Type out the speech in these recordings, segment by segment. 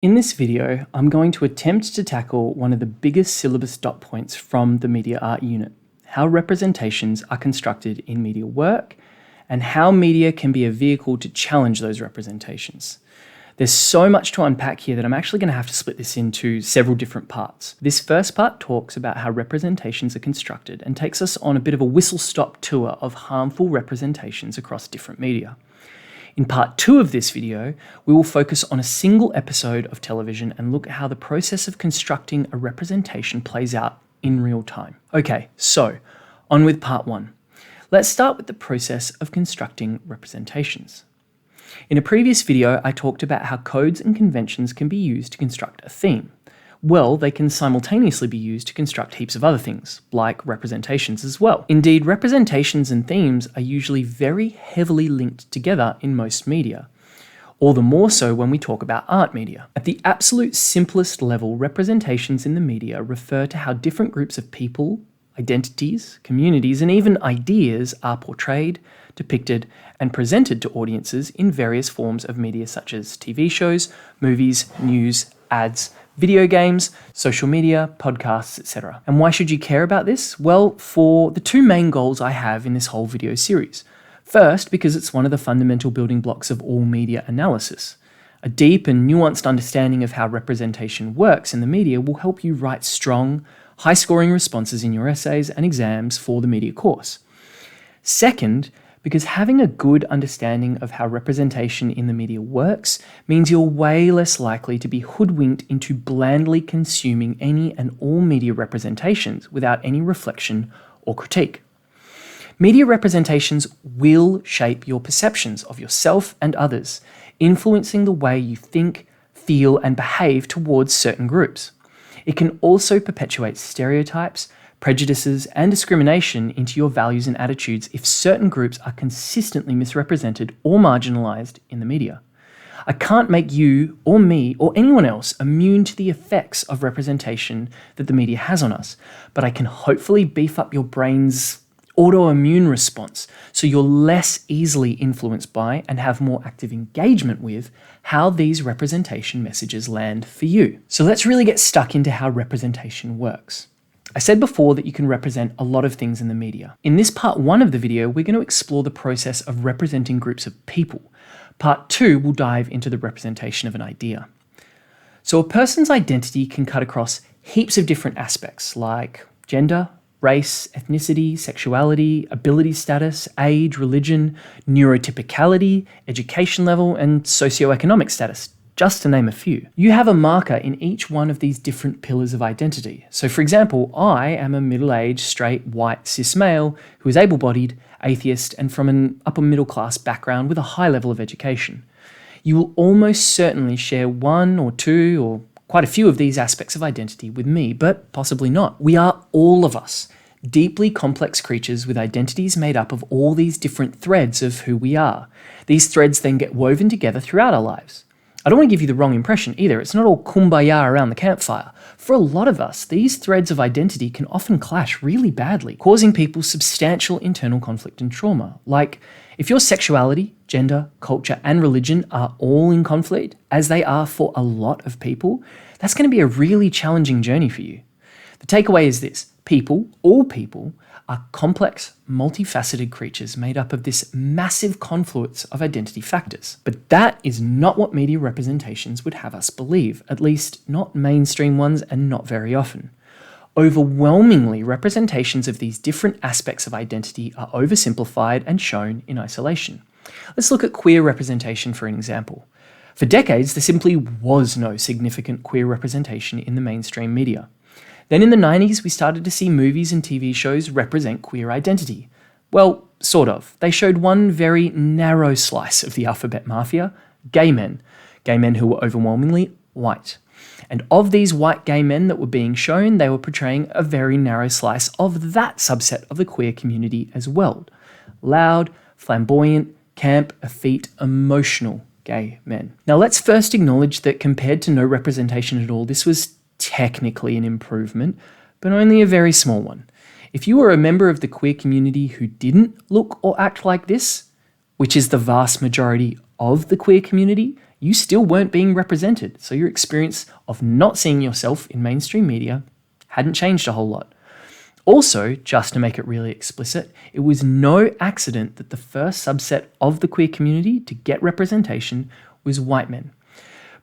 In this video, I'm going to attempt to tackle one of the biggest syllabus dot points from the media art unit: how representations are constructed in media work and how media can be a vehicle to challenge those representations. There's so much to unpack here that I'm actually going to have to split this into several different parts. This first part talks about how representations are constructed and takes us on a bit of a whistle-stop tour of harmful representations across different media. In part 2 of this video, we will focus on a single episode of television and look at how the process of constructing a representation plays out in real time. Okay, so on with part 1. Let's start with the process of constructing representations. In a previous video, I talked about how codes and conventions can be used to construct a theme. Well, they can simultaneously be used to construct heaps of other things, like representations as well. Indeed, representations and themes are usually very heavily linked together in most media, all the more so when we talk about art media. At the absolute simplest level, representations in the media refer to how different groups of people, identities, communities, and even ideas are portrayed, depicted, and presented to audiences in various forms of media such as TV shows, movies, news, ads, video games, social media, podcasts, etc. And why should you care about this? Well, for the two main goals I have in this whole video series. First, because it's one of the fundamental building blocks of all media analysis. A deep and nuanced understanding of how representation works in the media will help you write strong, high-scoring responses in your essays and exams for the media course. Second, because having a good understanding of how representation in the media works means you're way less likely to be hoodwinked into blandly consuming any and all media representations without any reflection or critique. Media representations will shape your perceptions of yourself and others, influencing the way you think, feel, and behave towards certain groups. It can also perpetuate stereotypes, prejudices, and discrimination into your values and attitudes if certain groups are consistently misrepresented or marginalized in the media. I can't make you or me or anyone else immune to the effects of representation that the media has on us, but I can hopefully beef up your brain's autoimmune response so you're less easily influenced by and have more active engagement with how these representation messages land for you. So let's really get stuck into how representation works. I said before that you can represent a lot of things in the media. In this part 1 of the video, we're going to explore the process of representing groups of people. Part 2 will dive into the representation of an idea. So a person's identity can cut across heaps of different aspects like gender, race, ethnicity, sexuality, ability status, age, religion, neurotypicality, education level, and socioeconomic status, just to name a few. You have a marker in each one of these different pillars of identity. So for example, I am a middle-aged, straight, white, cis male who is able-bodied, atheist, and from an upper middle class background with a high level of education. You will almost certainly share one or two or quite a few of these aspects of identity with me, but possibly not. We are all of us deeply complex creatures with identities made up of all these different threads of who we are. These threads then get woven together throughout our lives. I don't want to give you the wrong impression either. It's not all kumbaya around the campfire. For a lot of us, these threads of identity can often clash really badly, causing people substantial internal conflict and trauma. Like, if your sexuality, gender, culture, and religion are all in conflict, as they are for a lot of people, that's going to be a really challenging journey for you. The takeaway is this: people, all people, are complex, multifaceted creatures made up of this massive confluence of identity factors. But that is not what media representations would have us believe, at least not mainstream ones and not very often. Overwhelmingly, representations of these different aspects of identity are oversimplified and shown in isolation. Let's look at queer representation for an example. For decades, there simply was no significant queer representation in the mainstream media. Then in the 90s, we started to see movies and TV shows represent queer identity. Well, sort of. They showed one very narrow slice of the alphabet mafia: gay men who were overwhelmingly white. And of these white gay men that were being shown, they were portraying a very narrow slice of that subset of the queer community as well: loud, flamboyant, camp, effete, emotional gay men. Now let's first acknowledge that compared to no representation at all, this was technically an improvement, but only a very small one. If you were a member of the queer community who didn't look or act like this, which is the vast majority of the queer community, you still weren't being represented. So your experience of not seeing yourself in mainstream media hadn't changed a whole lot. Also, just to make it really explicit, it was no accident that the first subset of the queer community to get representation was white men.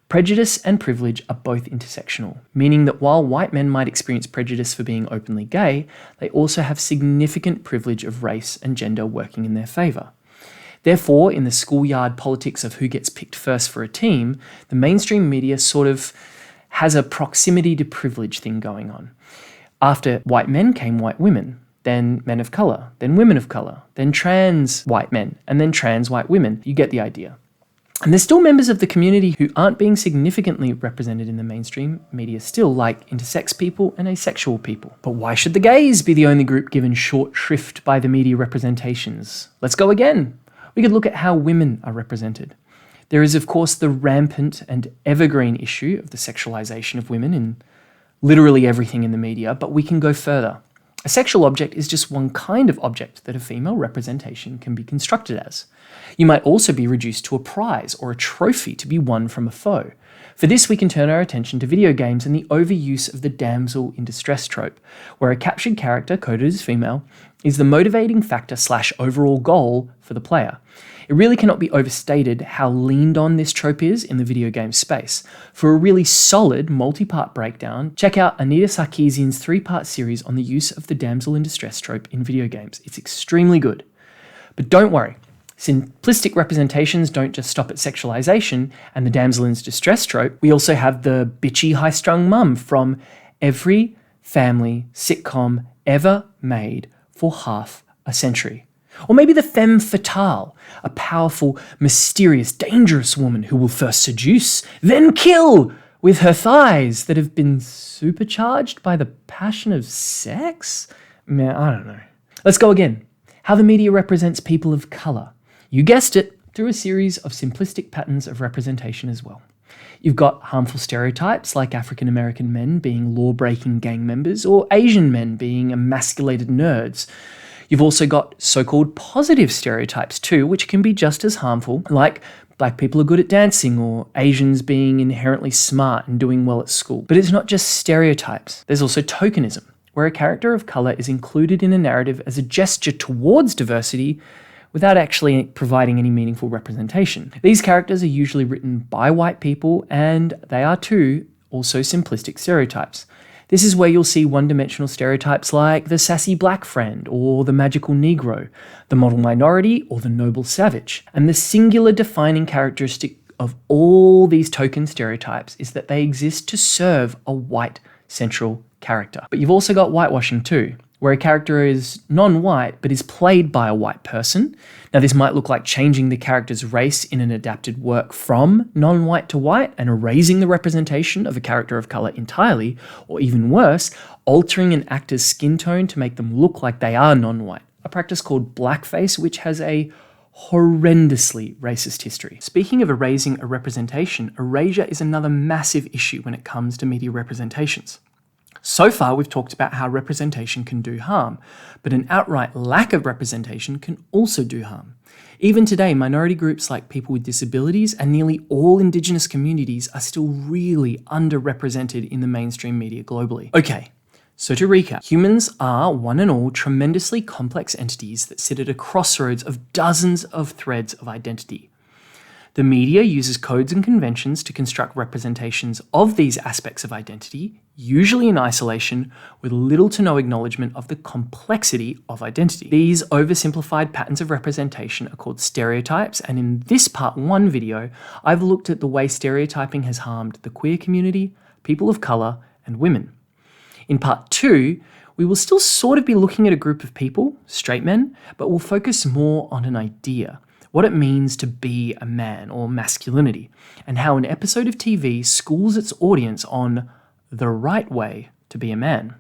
Prejudice and privilege are both intersectional, meaning that while white men might experience prejudice for being openly gay, they also have significant privilege of race and gender working in their favour. Therefore, in the schoolyard politics of who gets picked first for a team, the mainstream media sort of has a proximity to privilege thing going on. After white men came white women, then men of colour, then women of colour, then trans white men, and then trans white women. You get the idea. And there's still members of the community who aren't being significantly represented in the mainstream media still, like intersex people and asexual people. But why should the gays be the only group given short shrift by the media representations? Let's go again. We could look at how women are represented. There is, of course, the rampant and evergreen issue of the sexualization of women in literally everything in the media, but we can go further. A sexual object is just one kind of object that a female representation can be constructed as. You might also be reduced to a prize or a trophy to be won from a foe. For this, we can turn our attention to video games and the overuse of the damsel in distress trope, where a captured character, coded as female, is the motivating factor / overall goal for the player. It really cannot be overstated how leaned on this trope is in the video game space. For a really solid multi-part breakdown, check out Anita Sarkeesian's 3-part series on the use of the damsel in distress trope in video games. It's extremely good. But don't worry, simplistic representations don't just stop at sexualization and the damsel in distress trope. We also have the bitchy high-strung mum from every family sitcom ever made for half a century. Or maybe the femme fatale, a powerful, mysterious, dangerous woman who will first seduce, then kill with her thighs that have been supercharged by the passion of sex? Man, I don't know. Let's go again. How the media represents people of colour. You guessed it, through a series of simplistic patterns of representation as well. You've got harmful stereotypes like African American men being law-breaking gang members or Asian men being emasculated nerds. You've also got so-called positive stereotypes too, which can be just as harmful, like black people are good at dancing or Asians being inherently smart and doing well at school. But it's not just stereotypes. There's also tokenism, where a character of colour is included in a narrative as a gesture towards diversity without actually providing any meaningful representation. These characters are usually written by white people, and they are too also simplistic stereotypes. This is where you'll see one-dimensional stereotypes like the sassy black friend or the magical Negro, the model minority or the noble savage. And the singular defining characteristic of all these token stereotypes is that they exist to serve a white central character. But you've also got whitewashing too, where a character is non-white but is played by a white person. Now this might look like changing the character's race in an adapted work from non-white to white and erasing the representation of a character of colour entirely, or even worse, altering an actor's skin tone to make them look like they are non-white, a practice called blackface, which has a horrendously racist history. Speaking of erasing a representation, erasure is another massive issue when it comes to media representations. So far, we've talked about how representation can do harm, but an outright lack of representation can also do harm. Even today, minority groups like people with disabilities and nearly all Indigenous communities are still really underrepresented in the mainstream media globally. Okay, so to recap, humans are, one and all, tremendously complex entities that sit at a crossroads of dozens of threads of identity. The media uses codes and conventions to construct representations of these aspects of identity, usually in isolation, with little to no acknowledgement of the complexity of identity. These oversimplified patterns of representation are called stereotypes, and in this part 1 video, I've looked at the way stereotyping has harmed the queer community, people of colour, and women. In part 2, we will still sort of be looking at a group of people, straight men, but we'll focus more on an idea, what it means to be a man or masculinity, and how an episode of TV schools its audience on the right way to be a man.